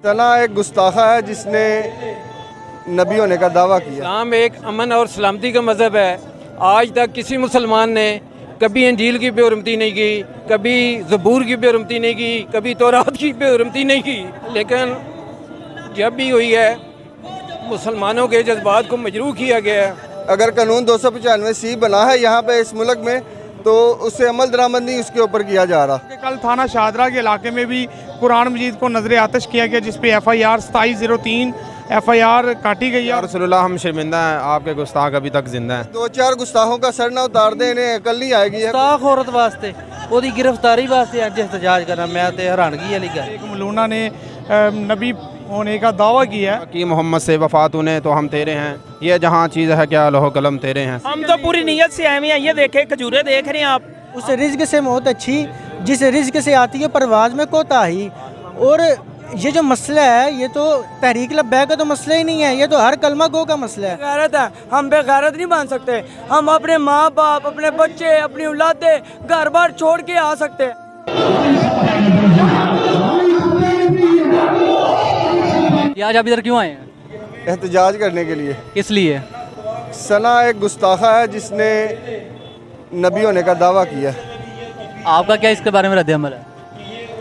तना एक गुस्ताखा है जिसने नबी होने का दावा किया। इस्लाम एक अमन और सलामती का मज़हब है। आज तक किसी मुसलमान ने कभी इंजील की बेहुरमती नहीं की, कभी ज़बूर की बेहुरमती नहीं की, कभी तौरात की बेहुरमती नहीं की। लेकिन जब भी हुई है मुसलमानों के जज्बात को मजरूह किया गया है। अगर कानून 295C बना है यहाँ पे इस मुल्क में तो उससे अमल दरामद नहीं उसके ऊपर किया जा रहा। कल थाना शाहदरा के इलाके में भी कुरान मजीद को नजर आतिश किया गया, जिसपे FIR 2703 FIR काटी गई है। रसूलुल्लाह हम शर्मिंदा हैं, आपके गुस्ताख अभी तक जिंदा हैं। 2-4 गुस्ताखों का सर ना उतार दे, इन्हें अकल नहीं आएगी। गुस्ताख औरत वास्ते ओदी गिरफ्तारी वास्ते अज एहतजाज करना मैं ते हैरानगी वाली गल। एक मलूना ने नबी होने का दावा किया है कि मोहम्मद से वफात उन्हें तो हम तेरे हैं, ये जहाँ चीज़ है क्या लोहो कलम तेरे हैं। हम तो पूरी नीयत से आए हुए हैं। ये देखे खजूरें देख रहे हैं आप। उस रिज्क से मौत अच्छी जिस रिज्क से आती है परवाज में कोताही। और ये जो मसला है ये तो तहरीक लब्बैक का तो मसला ही नहीं है, ये तो हर कलमा गो का मसला है। गैरत है, हम बेगैरत नहीं बन सकते। हम अपने माँ बाप, अपने बच्चे, अपनी औलादे घर बार छोड़ के आ सकते। आज आप इधर क्यों आए हैं? एहतजाज करने के लिए। किस लिए? सना एक गुस्ताखा है जिसने नबी होने का दावा किया। आपका क्या इसके बारे में रद्द-ए-अमल है?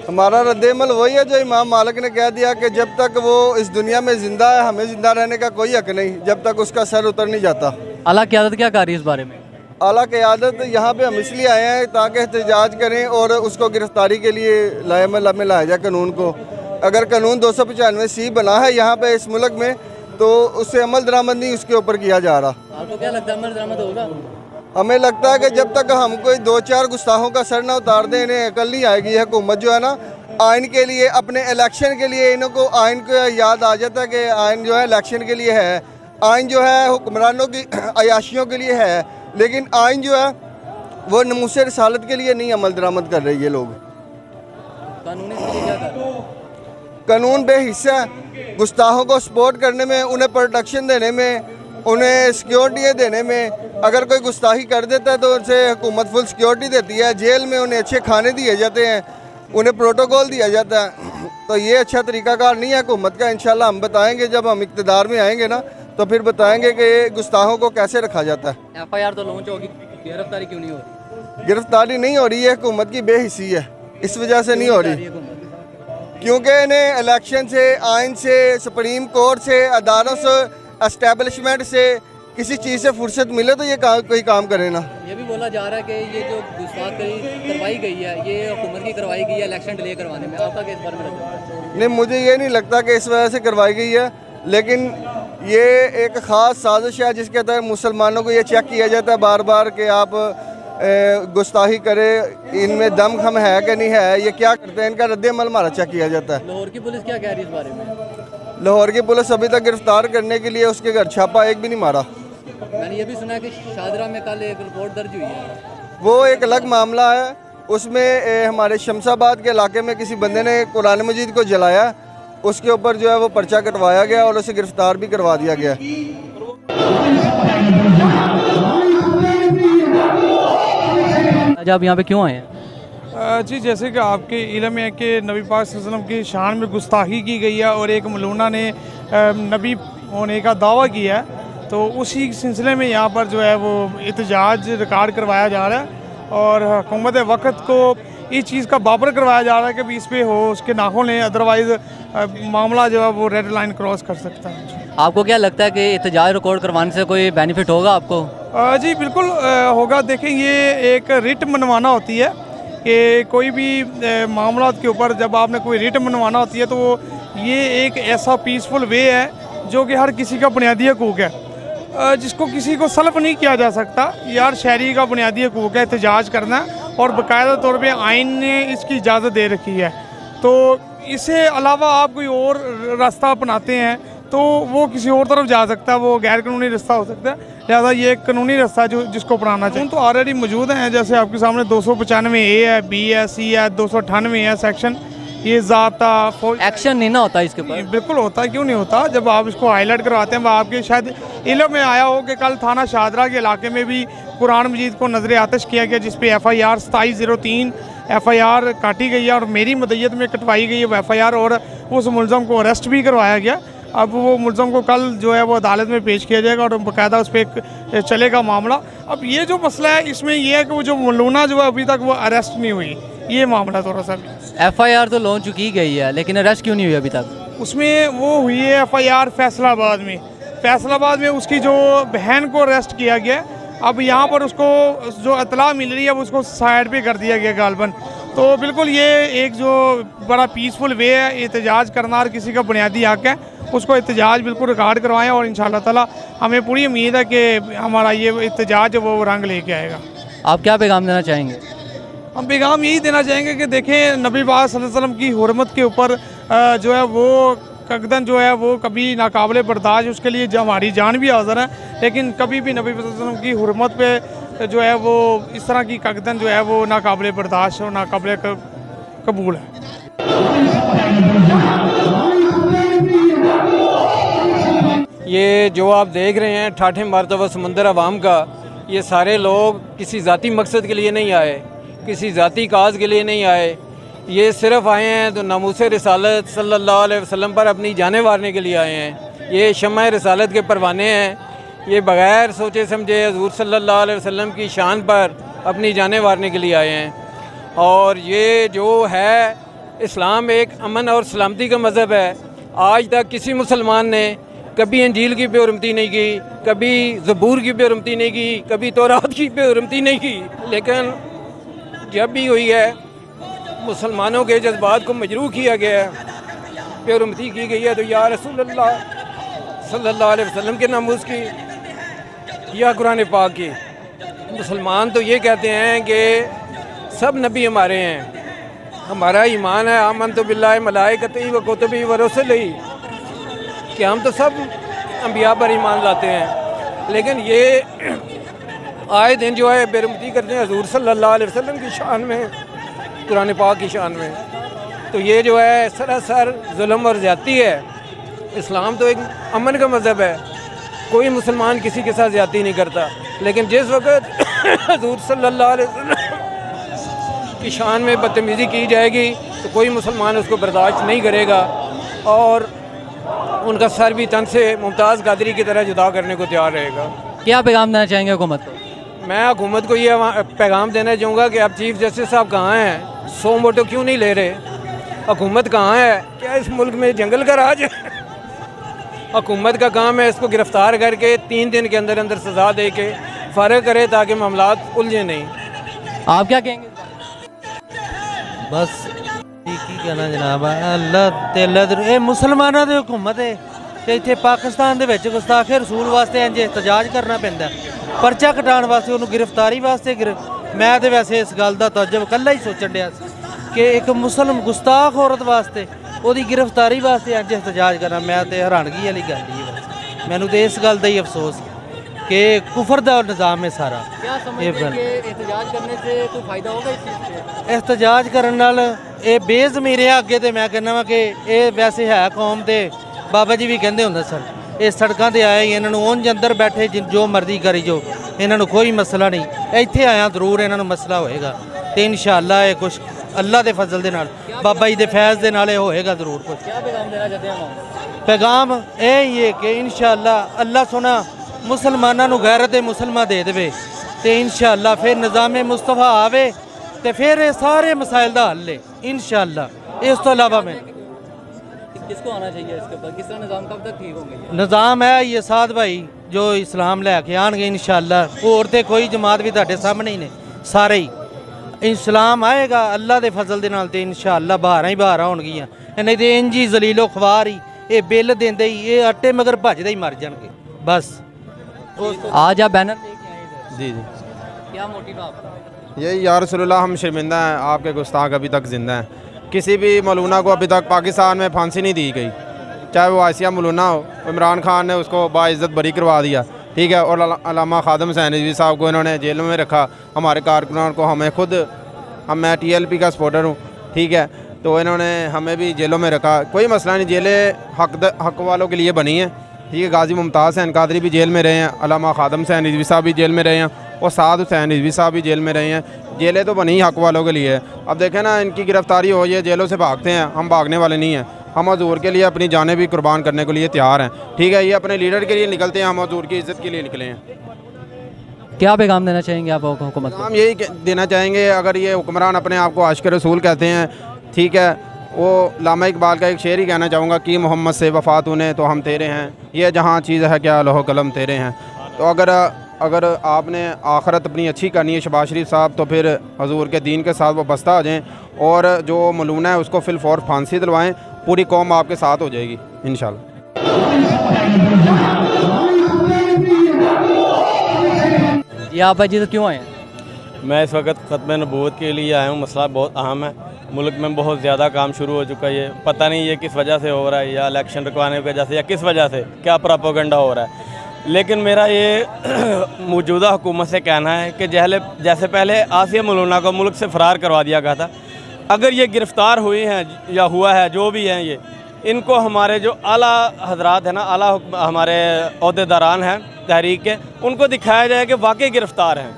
हमारा रद्द-ए-अमल वही है जो इमाम मालिक ने कह दिया कि जब तक वो इस दुनिया में ज़िंदा है हमें ज़िंदा रहने का कोई हक नहीं, जब तक उसका सर उतर नहीं जाता। आला क़यादत क्या कर रही है इस बारे में? आला क़यादत यहाँ पे हम इसलिए आए हैं ताकि एहतजाज करें और उसको गिरफ्तारी के लिए लाएमल में लाया जाए कानून को। अगर कानून 295C बना है यहाँ पे इस मुल्क में तो उससे अमल दरामद नहीं उसके ऊपर किया जा रहा। आपको क्या लगता है अमल दरामद होगा? हमें लगता है कि जब तक हम कोई 2-4 गुस्ताखों का सर ना उतार दें इन्हें अकल नहीं आएगी। ये हुकूमत जो है ना आइन के लिए, अपने इलेक्शन के लिए इनको आइन को याद आ जाता है कि आइन जो है इलेक्शन के लिए है, आइन जो है हुक्मरानों की अयाशियों के लिए है, लेकिन आइन जो है वो नमूसे रसालत के लिए नहीं अमल दरामद कर रही है। लोग कानून इसके लिए क्या कर रहे हैं? कानून बेहिस्सा गुस्ताखों को सपोर्ट करने में, उन्हें प्रोटेक्शन देने में, उन्हें सिक्योरिटी देने में। अगर कोई गुस्ताखी कर देता है तो उनसे हुकूमत फुल सिक्योरिटी देती है, जेल में उन्हें अच्छे खाने दिए जाते हैं, उन्हें प्रोटोकॉल दिया जाता है। तो ये अच्छा तरीकाकार नहीं है हुकूमत का। इंशाल्लाह हम बताएंगे जब हम इक़्तिदार में आएंगे ना तो फिर बताएंगे कि गुस्ताखों को कैसे रखा जाता है। FIR तो लॉन्च होगी, गिरफ्तारी क्यों नहीं हो रही? गिरफ्तारी नहीं हो रही है, हुकूमत की बेहिसी है, इस वजह से नहीं हो रही। क्योंकि इन्हें इलेक्शन से, आइन से, सुप्रीम कोर्ट से, अदालतों से, एस्टेब्लिशमेंट से किसी चीज़ से फुर्सत मिले तो ये कोई काम करे ना। ये भी बोला जा रहा है कि ये जो गुस्ताखी करवाई गई है ये हुकूमत की करवाई गई है इलेक्शन डिले करवाने में। आपका किस बारे में? नहीं, मुझे ये नहीं लगता कि इस वजह से करवाई गई है, लेकिन ये एक ख़ास साजिश है जिसके तहत मुसलमानों को ये चेक किया जाता है बार बार कि आप गुस्ताखी करे, इनमें दम खम है कि नहीं है, ये क्या करते हैं, इनका रद्द-ए-अमल हमारा चेक किया जाता है। लाहौर की पुलिस क्या कह रही है इस बारे में? लाहौर की पुलिस अभी तक गिरफ्तार करने के लिए उसके घर छापा एक भी नहीं मारा। मैंने ये भी सुना है कि शाहदरा में कल एक रिपोर्ट दर्ज हुई है। वो एक अलग मामला है, उसमें हमारे शमशाबाद के इलाके में किसी बंदे ने कुरान मजीद को जलाया, उसके ऊपर जो है वो पर्चा कटवाया गया और उसे गिरफ्तार भी करवा दिया गया। आज आप यहाँ पे क्यों आए हैं? जी, जैसे कि आपके इल्म है कि नबी पाक सल्लल्लाहु अलैहि वसल्लम की शान में गुस्ताखी की गई है और एक मलूना ने नबी होने का दावा किया है, तो उसी सिलसिले में यहाँ पर जो है वो एहतजाज रिकॉर्ड करवाया जा रहा है और हुकूमत वक्त को इस चीज़ का बाबर करवाया जा रहा है कि भी इस पर हो उसके नाखुन लें, अदरवाइज़ मामला जो है वो रेड लाइन क्रॉस कर सकता है। आपको क्या लगता है कि एहतजाज रिकॉर्ड करवाने से कोई बेनिफिट होगा आपको? जी बिल्कुल होगा। देखें, ये एक रिट मनवाना होती है कि कोई भी मामला के ऊपर जब आपने कोई रिट मनवाना होती है तो ये एक ऐसा पीसफुल वे है जो कि हर किसी का बुनियादी हकूक़ है, जिसको किसी को सल्फ नहीं किया जा सकता। यार शहरी का बुनियादी हकूक़ है एहतजाज करना और बाकायदा तौर पे आइन ने इसकी इजाज़त दे रखी है। तो इससे अलावा आप कोई और रास्ता अपनाते हैं तो वो किसी और तरफ जा सकता है, वो गैर कानूनी रास्ता हो सकता है। लिहाजा ये एक कानूनी रास्ता है जो जिसको अपनाना चाहिए। तो ऑलरेडी मौजूद हैं, जैसे आपके सामने 295A है, B है, C है, 298 है सेक्शन। ये ज़ाब्ता एक्शन नहीं ना होता इसके ऊपर? बिल्कुल होता है, क्यों नहीं होता। जब आप इसको हाईलाइट करवाते हैं, आपके शायद इल्म में आया हो कि कल थाना शाहदरा के इलाके में भी कुरान मजीद को नजर आतिश किया गया, जिस पे FIR 2703 FIR काटी गई है और मेरी मदयत में कटवाई गई है FIR, और उस मुलज़म को अरेस्ट भी करवाया गया। अब वो मुलज़म को कल जो है वो अदालत में पेश किया जाएगा और बाकायदा उस पर चलेगा मामला। अब ये जो मसला है इसमें यह है कि वो जो मलूना जो है अभी तक वो अरेस्ट नहीं हुई, ये मामला थोड़ा सा। FIR तो लॉन्च की गई है लेकिन अरेस्ट क्यों नहीं हुई अभी तक? उसमें वो हुई है FIR फैसलाबाद में। फैसलाबाद में उसकी जो बहन को अरेस्ट किया गया, अब यहाँ पर उसको जो इतला मिल रही है वो उसको साइड पे कर दिया गया गालबन। तो बिल्कुल ये एक जो बड़ा पीसफुल वे है एहतजाज करना, और किसी का बुनियादी हक है उसको एहतजाज बिल्कुल रिकॉर्ड करवाएं, और इंशाअल्लाह ताला हमें पूरी उम्मीद है कि हमारा ये एहतजाज वो रंग लेके आएगा। आप क्या पैगाम देना चाहेंगे? हम पैगाम यही देना चाहेंगे कि देखें, नबी पाक सल्लल्लाहु अलैहि वसल्लम की हुर्मत के ऊपर जो है वो कदन जो है वो कभी नाकाबिले बर्दाश्त, उसके लिए जो हमारी जान भी हाज़िर है, लेकिन कभी भी नबी सल्लल्लाहु अलैहि वसल्लम की हुर्मत पे जो है वो इस तरह की कदन जो है वो नाकाबिले बर्दाश्त और नाकाबिले कबूल है। ये जो आप देख रहे हैं ठाठे मरतबा समंदर अवाम का, ये सारे लोग किसी ज़ाती मकसद के लिए नहीं आए, किसी ज़ाती काज के लिए नहीं आए। ये सिर्फ़ आए हैं तो नामूस रिसालत सल्लल्लाहु अलैहि वसल्लम पर अपनी जानें वारने के लिए आए हैं। ये शम्मा रिसालत के परवाने हैं। ये बग़ैर सोचे समझे हुज़ूर सल्लल्लाहु अलैहि वसल्लम की शान पर अपनी जानें वारने के लिए आए हैं। और ये जो है इस्लाम एक अमन और सलामती का मज़हब है। आज तक किसी मुसलमान ने कभी इंजील की बेहुरमती नहीं की, कभी ज़बूर की बेहुरमती नहीं की, कभी तौरात की बेहुरमती नहीं की। लेकिन जब भी हुई है मुसलमानों के जज्बात को मजरूह किया गया है, बेहुरमती की गई है, तो या रसूलल्लाह सल्लल्लाहु अलैहि वसल्लम के नामूस की या कुरान पाक की। मुसलमान तो ये कहते हैं कि सब नबी हमारे हैं, हमारा ईमान है आमन तो बिल्लाहि मलाइकतिही व कुतुबिही व रुसुलिही, कि हम तो सब अंबिया पर ईमान लाते हैं। लेकिन ये आए दिन जो है बेरुमती करते हैं हुज़ूर सल्लल्लाहु अलैहि वसल्लम की शान में, कुरान पाक की शान में, तो ये जो है सरासर जुल्म और ज़्यादती है। इस्लाम तो एक अमन का मज़हब है, कोई मुसलमान किसी के साथ ज़्यादती नहीं करता। लेकिन जिस वक्त हुज़ूर सल्लल्लाहु अलैहि वसल्लम की शान में बदतमीज़ी की जाएगी तो कोई मुसलमान उसको बर्दाश्त नहीं करेगा और उनका सर भी तन से मुमताज़ कादरी की तरह जुदा करने को तैयार रहेगा। क्या पैगाम देना चाहेंगे हुकूमत को? मैं हुकूमत को ये पैगाम देना चाहूँगा कि अब चीफ़ जस्टिस साहब कहाँ हैं, 100 मोटो क्यों नहीं ले रहे? हुकूमत कहाँ है? क्या इस मुल्क में जंगल का राज है? हुकूमत का काम है इसको गिरफ़्तार करके 3 दिन के अंदर अंदर सज़ा दे के फ़ारिग करे ताकि मामलात उलझे नहीं। आप क्या कहेंगे? बस की कहना जनाब, अल्लाह तेला ये मुसलमानों की हुकूमत है तो इतने पाकिस्तान के गुस्ताखे रसूल वास्ते इंज एहतजाज करना पैंदा, परचा कटाण वास्ते उन्होंने गिरफ्तारी वास्ते मैं तो वैसे इस गल का तजब कल्ला ही सोचन दिया कि एक मुसलम गुस्ताख औरत वास्ते ਉਹਦੀ गिरफ्तारी वास्ते इंज एहतजाज करना, मैं तो हैरानगी वाली गल ही है। मैनू तो इस गल का ही अफसोस कि कुफर का निज़ाम है सारा। क्या समझते हैं कि एहतजाज करने से कोई फ़ायदा होगा इस चीज़ पे? एहतजाज करने नाल ये बेज़मीर है। अगे तो मैं कहना वा कि ये वैसे है कौम के बाबा जी भी कहते होंगे सन, ये सड़कों पर आए इन्होंने उंज अंदर बैठे जो मर्जी करी जो, इन्होंने कोई मसला नहीं। इत्थे आया जरूर इन्होंने मसला होएगा तो इंशाअल्लाह ये कुछ अल्लाह के फजल के नाल बाबा जी के फैज़ के नाल होएगा जरूर कुछ। क्या पैगाम देना चाहते हैं? पैगाम यही है कि इंशाअल्लाह अल्लाह सोना मुसलमानों गैरत मुसलमान दे दे तो इंशाअल्लाह फिर निज़ाम मुस्तफ़ा आवे तो फिर ये सारे मसाइल का हल है इंशाअल्लाह। इस तो अलावा मैं किसको आना चाहिए इसके ऊपर, किस तरह निज़ाम कब तक ठीक होंगे? निज़ाम है ये साथ भाई जो इस्लाम लैके आएंगे इंशाअल्लाह, और तो कोई जमात भी तुहाडे सामने ही ने, सारे ही इस्लाम आएगा अल्लाह के फजल के नाल ते इंशाअल्लाह बहारां ही बहारां होणगियां, नहीं तो इंज ही जलीलो ख्वार ही ये बिल देंदे ही ये अट्टे मगर भजदे ही मर जाएंगे बस। आज आप बैनर लेके आए इधर, जी जी। क्या मोटिव आपका? यही या रसूलुल्लाह हम शर्मिंदा हैं, आपके गुस्ताख अभी तक ज़िंदा हैं। किसी भी मलूना को अभी तक पाकिस्तान में फांसी नहीं दी गई, चाहे वो आसिया मलूना हो। इमरान खान ने उसको बाइज़्ज़त बरी करवा दिया, ठीक है। और अल्लामा खादम हुसैन रिजवी साहब को इन्होंने जेलों में रखा, हमारे कारकुनान को, हमें खुद मैं TLP का सपोर्टर हूँ, ठीक है, तो इन्होंने हमें भी जेलों में रखा। कोई मसला नहीं, जेलें हक वालों के लिए बनी है, ठीक है। गाजी मुमताज़ हुसैन कादरी भी जेल में रहे हैं, अल्लामा खादम हुसैन रिजवी साहब भी जेल में रहे हैं और साद हुसैन रिजवी साहब भी जेल में रहे हैं। जेलें तो बनी हक वालों के लिए। अब देखें ना, इनकी गिरफ्तारी हो, ये जेलों से भागते हैं, हम भागने वाले नहीं हैं। हम हजूर के लिए अपनी जानें भी कुर्बान करने के लिए तैयार हैं। ठीक है, ये अपने लीडर के लिए निकलते हैं, हम हजूर की इज़्ज़त के लिए निकले हैं। क्या पैगाम देना चाहेंगे आप हुकूमत को? हम यही देना चाहेंगे, अगर ये हुक्मरान अपने आप को आशिक रसूल कहते हैं, ठीक है, वो लामा इकबाल का एक शेर ही कहना चाहूँगा कि मोहम्मद से वफ़ात उन्हें तो हम तेरे हैं, ये जहाँ चीज़ है क्या लौह कलम तेरे हैं। तो अगर आपने आखरत अपनी अच्छी करनी है शहबाज शरीफ साहब, तो फिर हजूर के दीन के साथ वो बस्ता आ जाएँ और जो मलूना है उसको फिलफौर फांसी दिलवाएँ, पूरी कौम आपके साथ हो जाएगी इंशाल्लाह। ये आप भाई जी तो क्यों आए हैं? मैं इस वक्त ख़त्म नबूवत के लिए आया हूँ। मसला बहुत अहम है, मुल्क में बहुत ज़्यादा काम शुरू हो चुका है। ये पता नहीं ये किस वजह से हो रहा है, या इलेक्शन रुकवाने की वजह से, या किस वजह से, क्या प्रोपेगेंडा हो रहा है। लेकिन मेरा ये मौजूदा हुकूमत से कहना है कि जैसे पहले आसिया मलूना को मुल्क से फ़रार करवा दिया गया था, अगर ये गिरफ़्तार हुई हैं या हुआ है, जो भी हैं ये, इनको हमारे जो आला हजरात हैं ना, आला हमारे अहदेदारान हैं तहरीक के, उनको दिखाया जाए कि वाकई गिरफ़्तार हैं।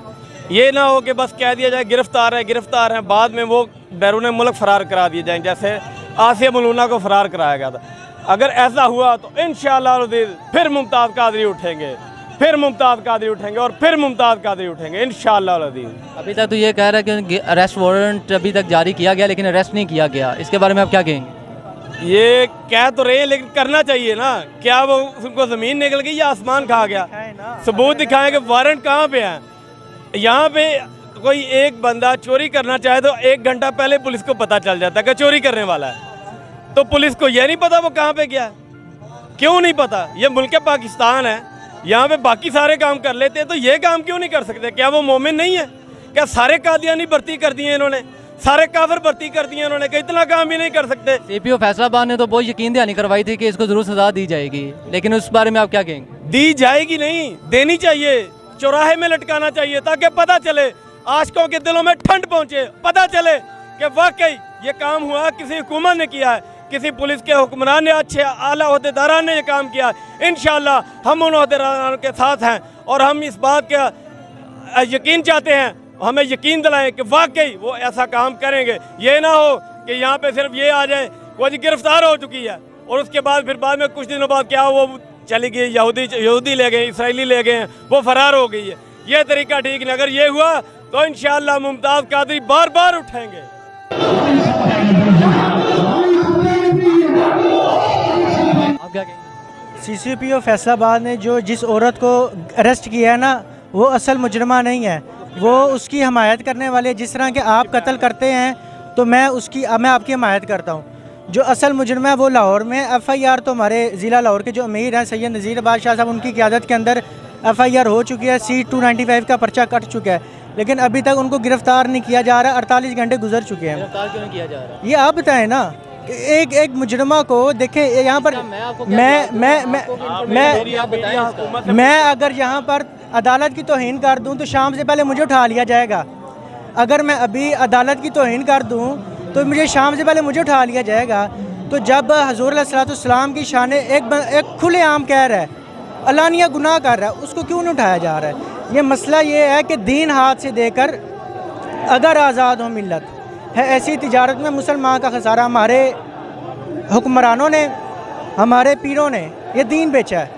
ये ना हो कि बस कह दिया जाए गिरफ़्तार हैं, बाद में वो बैरून मुल्क फ़रार करा दिए जाएँ, जैसे आसिया मलूना को फ़रार कराया गया था। अगर ऐसा हुआ तो इंशाअल्लाह फिर मुमताज़ कादरी उठेंगे, फिर मुमताज़ कादरी उठेंगे और फिर मुमताज़ कादरी उठेंगे इंशाअल्लाह। अभी तक तो ये कह रहा है कि अरेस्ट वारंट अभी तक जारी किया गया, लेकिन अरेस्ट नहीं किया गया। इसके बारे में आप क्या कहेंगे? ये कह तो रहे हैं, लेकिन करना चाहिए ना। क्या वो उनको ज़मीन निकल गई या आसमान खा गया? सबूत दिखाएं कि वारंट कहाँ पे है। यहाँ पे कोई एक बंदा चोरी करना चाहे तो 1 घंटा पहले पुलिस को पता चल जाता है कि चोरी करने वाला है, तो पुलिस को ये नहीं पता वो कहाँ पे गया है? क्यों नहीं पता? ये मुल्क पाकिस्तान है, यहाँ पे बाकी सारे काम कर लेते हैं, तो ये काम क्यों नहीं कर सकते? क्या वो मोमिन नहीं है? क्या सारे कादियानी भर्ती कर दिए इन्होंने, सारे काफिर भर्ती कर दिए इन्होंने, कि इतना काम भी नहीं कर सकते? सीपीओ फैसलाबाद ने तो बहुत यकीन दहानी करवाई थी कि इसको जरूर सजा दी जाएगी, लेकिन उस बारे में आप क्या कहेंगे? दी जाएगी नहीं, देनी चाहिए, चौराहे में लटकाना चाहिए, ताकि पता चले, आशिकों के दिलों में ठंड पहुंचे, पता चले कि वाकई ये काम हुआ, किसी हुकूमत ने किया है, किसी पुलिस के हुक्मरान ने, अच्छे आला ओहदेदारान ने ये काम किया। इंशाअल्लाह हम उन ओहदेदारों के साथ हैं और हम इस बात का यकीन चाहते हैं, हमें यकीन दिलाएं कि वाकई वो ऐसा काम करेंगे। ये ना हो कि यहाँ पे सिर्फ ये आ जाए वो जी गिरफ्तार हो चुकी है और उसके बाद में कुछ दिनों बाद क्या वो चली गई, यहूदी ले गए, इसराइली ले गए, वो फरार हो गई है। ये तरीका ठीक नहीं। अगर ये हुआ तो इंशाअल्लाह मुमताज़ कादरी बार बार उठेंगे। आप क्या कहेंगे? सीसीपीओ फैसलाबाद ने जिस औरत को अरेस्ट किया है ना, वो असल मुजरमा नहीं है, वो उसकी हमायत करने वाले। जिस तरह के आप कत्ल करते हैं तो मैं आपकी हमायत करता हूँ। जो असल मुजरमा है वो लाहौर में FIR, तो हमारे ज़िला लाहौर के जो अमीर हैं सैयद नज़ीर बादशाह साहब, उनकी क़यादत के अंदर FIR हो चुकी है, C-295 का पर्चा कट चुका है, लेकिन अभी तक उनको गिरफ़्तार नहीं किया जा रहा। 48 घंटे गुजर चुके हैं। गिरफ्तार क्यों नहीं किया जा रहा? ये आप बताएं ना। एक मुजरमा को देखें यहाँ पर, मैं अगर यहाँ पर अदालत की तौहीन कर दूँ तो शाम से पहले मुझे उठा लिया जाएगा। अगर मैं अभी अदालत की तौहीन कर दूँ तो मुझे शाम से पहले मुझे उठा लिया जाएगा। तो जब हुज़ूर अलैहिस्सलाम की शान एक खुलेआम कह रहा है, अलानिया गुनाह कर रहा है, उसको क्यों नहीं उठाया जा रहा है? ये मसला ये है कि दीन हाथ से देकर अगर आज़ाद हो मिल्लत है, ऐसी तिजारत में मुसलमान का खसारा। हमारे हुक्मरानों ने, हमारे पीरों ने ये दीन बेचा है,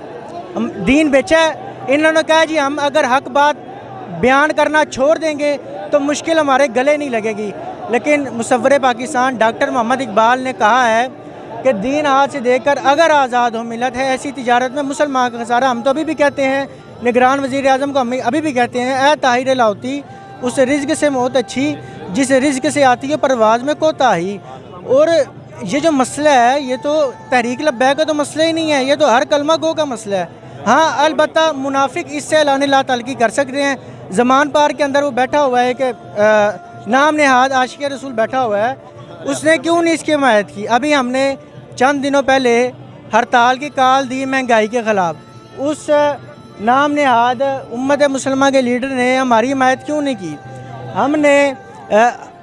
हम दीन बेचा है। इन्होंने कहा जी हम अगर हक बात बयान करना छोड़ देंगे तो मुश्किल हमारे गले नहीं लगेगी। लेकिन मुसव्वर पाकिस्तान डॉक्टर मोहम्मद इकबाल ने कहा है कि दीन हाथ से देकर अगर आज़ाद हो मिलत है, ऐसी तिजारत में मुसलमान का खसारा। हम तो अभी भी कहते हैं, निगरान वज़ीर आज़म को हम अभी भी कहते हैं, ऐ ताहिर लाउती, उस रिज़्क़ से मौत अच्छी जिस रिज़्क़ से आती है परवाज़ में कोताही। और ये जो मसला है ये तो तहरीक लब्बैक का तो मसला ही नहीं है, ये तो हर कलमा गो का मसला है। हाँ अलबत्ता मुनाफिक इससे ऐलान ला तलकी कर सकते हैं। ज़मान पार के अंदर वो बैठा हुआ है कि नाम नेहाद आशिक रसूल बैठा हुआ है, उसने क्यों नहीं इसकी हिमायत की? अभी हमने चंद दिनों पहले हड़ताल की काल दी महंगाई के ख़िलाफ़, उस नाम नेहाद उम्मत मुसलमान के लीडर ने हमारी हिमायत क्यों नहीं की? हमने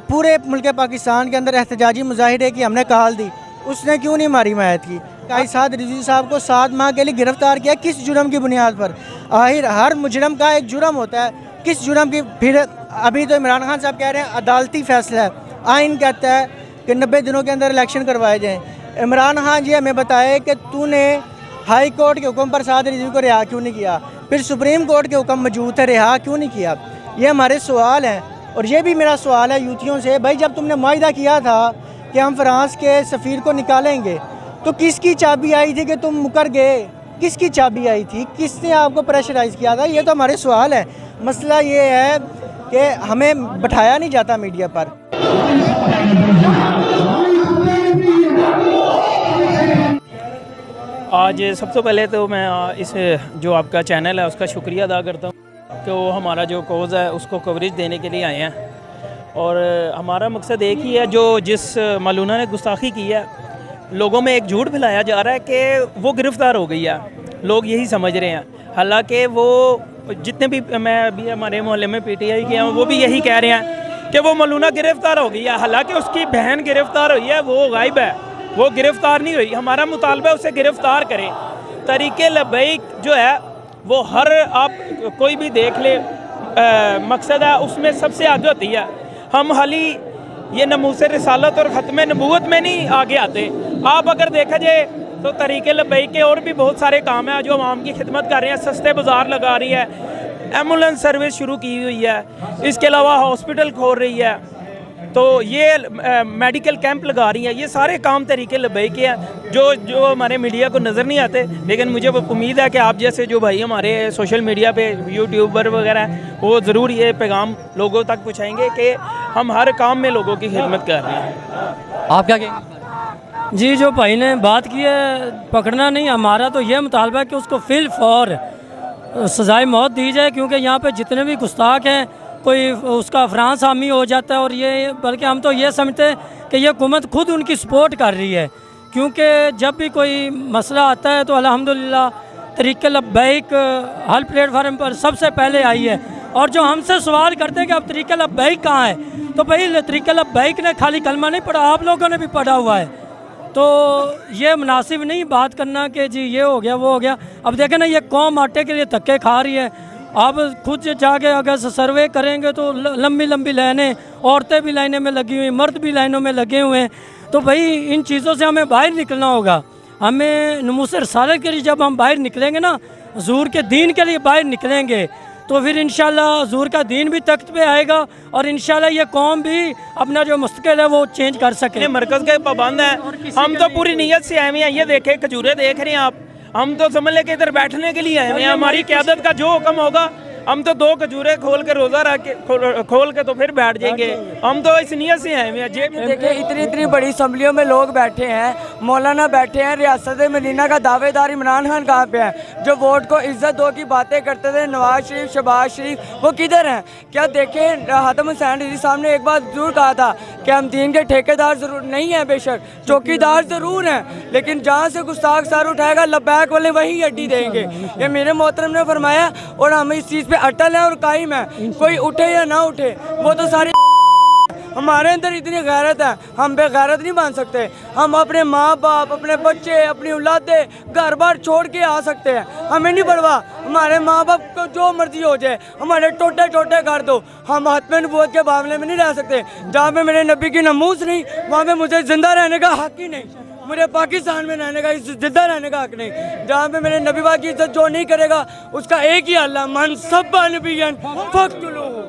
पूरे मुल्क पाकिस्तान के अंदर एहतजाजी मुजाहिरे की हमने काल दी, उसने क्यों नहीं हमारी हिमायत की? कायसाद रिजवी साहब को 7 माह के लिए गिरफ़्तार किया, किस जुर्म की बुनियाद पर? आखिर हर मुजरम का एक जुर्म होता है, किस जुर्म की? फिर अभी तो इमरान खान साहब कह रहे हैं अदालती फैसला है, आइन कहता है कि 90 दिनों के अंदर इलेक्शन करवाए जाएँ। इमरान खान जी हमें बताए कि तूने हाई कोर्ट के हुक्म पर साद रिजवी को रिहा क्यों नहीं किया, फिर सुप्रीम कोर्ट के हुक्म मौजूद है, रिहा क्यों नहीं किया। ये हमारे सवाल हैं। और ये भी मेरा सवाल है यूथियों से, भाई जब तुमने मुआहिदा किया था कि हम फ्रांस के सफ़ीर को निकालेंगे, तो किसकी चाबी आई थी कि तुम मुकर गए? किसकी चाबी आई थी? किसने आपको प्रेशराइज़ किया था? ये तो हमारे सवाल है। मसला ये है कि हमें बैठाया नहीं जाता मीडिया पर। आज सबसे पहले तो मैं इस जो आपका चैनल है उसका शुक्रिया अदा करता हूँ कि वो हमारा जो कोज़ है उसको कवरेज देने के लिए आए हैं। और हमारा मकसद एक ही है, जो जिस मलूना ने गुस्ताखी की है, लोगों में एक झूठ फैलाया जा रहा है कि वो गिरफ़्तार हो गई है, लोग यही समझ रहे हैं। हालांकि वो जितने भी, मैं अभी हमारे मोहल्ले में PTI के हैं, वो भी यही कह रहे हैं कि वो मलूना गिरफ़्तार हो गई है। हालांकि उसकी बहन गिरफ़्तार हुई है, वो गायब है, वो गिरफ़्तार नहीं हुई। हमारा मुतालबा उसे गिरफ़्तार करें। तरीक़े लबैक जो है वो हर आप कोई भी देख ले, मकसद है उसमें सबसे आगे होती है। हम हाली ये नमूसे रिसालत और ख़त्म नबूवत में नहीं आगे आते। आप अगर देखा जाए तो तरीक़े लबैक के और भी बहुत सारे काम हैं जो आवाम की खिदमत कर रहे हैं। सस्ते बाज़ार लगा रही है, एम्बुलेंस सर्विस शुरू की हुई है, इसके अलावा हॉस्पिटल खोल रही है, तो ये मेडिकल कैंप लगा रही है। ये सारे काम तरीके लबैक के हैं जो हमारे मीडिया को नज़र नहीं आते। लेकिन मुझे उम्मीद है कि आप जैसे जो भाई हमारे सोशल मीडिया पे यूट्यूबर वगैरह हैं, वो ज़रूर ये पैगाम लोगों तक पहुँचाएंगे कि हम हर काम में लोगों की खिदमत कर रहे हैं। आप क्या कहेंगे? जी, जो भाई ने बात की है, पकड़ना नहीं, हमारा तो ये मुतालबा है कि उसको फिल फौर सज़ाए मौत दी जाए, क्योंकि यहाँ पे जितने भी गुस्ताख हैं कोई उसका फ्रांस हामी हो जाता है। और ये बल्कि हम तो ये समझते हैं कि ये हुकूमत खुद उनकी सपोर्ट कर रही है, क्योंकि जब भी कोई मसला आता है तो अल्हम्दुलिल्लाह तरीक़े लब्बैक हर प्लेटफार्म पर सबसे पहले आई है। और जो हमसे सवाल करते हैं कि अब तरीक़े लब्बैक कहाँ है, तो भाई तरीक़े लब्बैक ने खाली कलमा नहीं पढ़ा, आप लोगों ने भी पढ़ा हुआ है। तो ये मुनासिब नहीं बात करना कि जी ये हो गया वो हो गया। अब देखें ना, ये कौम आटे के लिए धक्के खा रही है। आप खुद जाके अगर सर्वे करेंगे तो लंबी लंबी लाइनें, औरतें भी लाइनें में लगी हुई, मर्द भी लाइनों में लगे हुए हैं। तो भाई इन चीज़ों से हमें बाहर निकलना होगा। हमें नमूसे रिसालत के लिए जब हम बाहर निकलेंगे ना, हुजूर के दीन के लिए बाहर निकलेंगे, तो फिर इंशाल्लाह हुजूर का दीन भी तख्त पे आएगा और इंशाल्लाह ये कौम भी अपना जो मुस्तकिल है वो चेंज कर सके। मरकज़ के पाबंद हैं, हम तो पूरी नीयत से आए हुए हैं। ये देखे खजूरें देख रहे हैं आप, हम तो समझ ले कि इधर बैठने के लिए आए हुए हैं। हमारी क़यादत का जो हुक्म होगा, हम तो 2 खजूरें खोल के रोज़ा रख के खोल के तो फिर बैठ जाएंगे। हम तो इस नियत से आए हुए हैं। देखिए इतनी बड़ी असम्बलियों में लोग बैठे हैं, मौलाना बैठे हैं, रियासत मदीना का दावेदार इमरान खान कहाँ पे है? जो वोट को इज्जत दो की बातें करते थे, नवाज शरीफ, शहबाज शरीफ, वो किधर हैं? क्या देखें, हातम हुसैन रज़ी साहब ने एक बात ज़रूर कहा था कि हम दीन के ठेकेदार ज़रूर नहीं हैं, बेशक चौकीदार ज़रूर हैं, लेकिन जहाँ से गुस्ताख सर उठाएगा लब्बैक वाले वही अड्डी देंगे। ये मेरे मोहतरम ने फरमाया और हम इस चीज़ पे अटल है और कायम है। कोई उठे या ना उठे, वो तो सारी हमारे अंदर इतनी गैरत है, हम बेगैरत नहीं बन सकते। हम अपने माँ बाप, अपने बच्चे, अपनी औलादें घर बार छोड़ के आ सकते हैं, हमें नहीं परवाह। हमारे माँ बाप को जो मर्जी हो जाए, हमारे टोटे टोटे कर दो, हम हत्म नबूवत के मामले में नहीं रह सकते। जहाँ पे मेरे नबी की नमूस नहीं, वहाँ पे मुझे ज़िंदा रहने का हक ही नहीं, मुझे पाकिस्तान में रहने का, जिंदा रहने का हक नहीं। जहाँ पे मेरे नबी बात की इज्जत जो नहीं करेगा उसका एक ही अल्लाह, मन सब्बा नबियन फक़्तुलूहु।